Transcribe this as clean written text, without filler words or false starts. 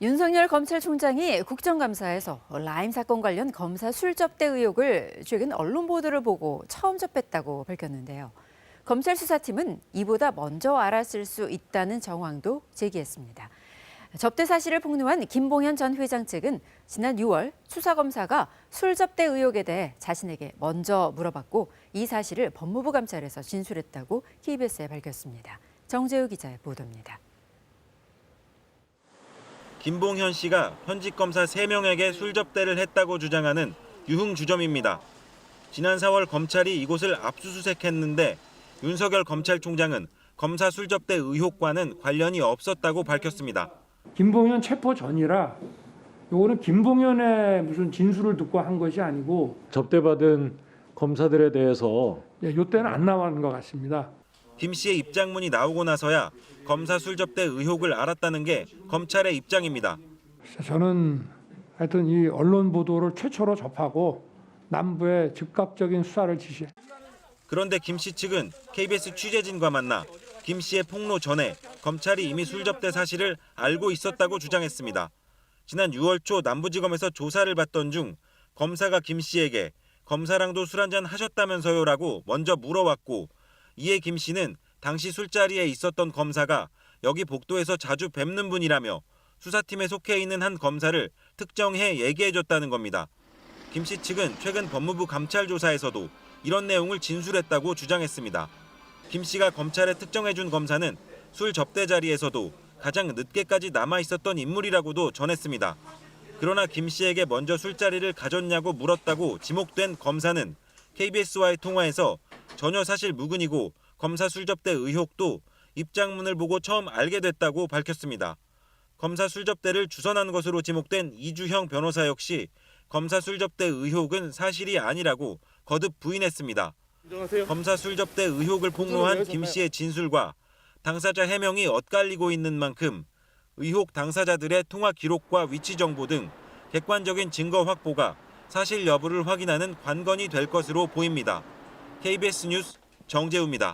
윤석열 검찰총장이 국정감사에서 라임 사건 관련 검사 술접대 의혹을 최근 언론 보도를 보고 처음 접했다고 밝혔는데요. 검찰 수사팀은 이보다 먼저 알았을 수 있다는 정황도 제기했습니다. 접대 사실을 폭로한 김봉현 전 회장 측은 지난 6월 수사검사가 술접대 의혹에 대해 자신에게 먼저 물어봤고 이 사실을 법무부 감찰에서 진술했다고 KBS에 밝혔습니다. 정재우 기자의 보도입니다. 김봉현 씨가 현직 검사 3명에게 술접대를 했다고 주장하는 유흥주점입니다. 지난 4월 검찰이 이곳을 압수수색했는데 윤석열 검찰총장은 검사 술접대 의혹과는 관련이 없었다고 밝혔습니다. 김봉현 체포 전이라 요거는 김봉현의 무슨 진술을 듣고 한 것이 아니고 접대받은 검사들에 대해서 요때는 안 나오는 것 같습니다. 김 씨의 입장문이 나오고 나서야 검사 술접대 의혹을 알았다는 게 검찰의 입장입니다. 저는 하여튼 이 언론 보도를 최초로 접하고 남부에 즉각적인 수사를 지시해. 그런데 김 씨 측은 KBS 취재진과 만나 김 씨의 폭로 전에 검찰이 이미 술접대 사실을 알고 있었다고 주장했습니다. 지난 6월 초 남부지검에서 조사를 받던 중 검사가 김 씨에게 검사랑도 술 한잔 하셨다면서요라고 먼저 물어왔고 이에 김 씨는 당시 술자리에 있었던 검사가 여기 복도에서 자주 뵙는 분이라며 수사팀에 속해 있는 한 검사를 특정해 얘기해줬다는 겁니다. 김 씨 측은 최근 법무부 감찰 조사에서도 이런 내용을 진술했다고 주장했습니다. 김 씨가 검찰에 특정해준 검사는 술 접대 자리에서도 가장 늦게까지 남아 있었던 인물이라고도 전했습니다. 그러나 김 씨에게 먼저 술자리를 가졌냐고 물었다고 지목된 검사는 KBS와의 통화에서 전혀 사실 무근이고 검사 술접대 의혹도 입장문을 보고 처음 알게 됐다고 밝혔습니다. 검사 술접대를 주선한 것으로 지목된 이주형 변호사 역시 검사 술접대 의혹은 사실이 아니라고 거듭 부인했습니다. 검사 술접대 의혹을 폭로한 김 씨의 진술과 당사자 해명이 엇갈리고 있는 만큼 의혹 당사자들의 통화 기록과 위치 정보 등 객관적인 증거 확보가 사실 여부를 확인하는 관건이 될 것으로 보입니다. KBS 뉴스 정재우입니다.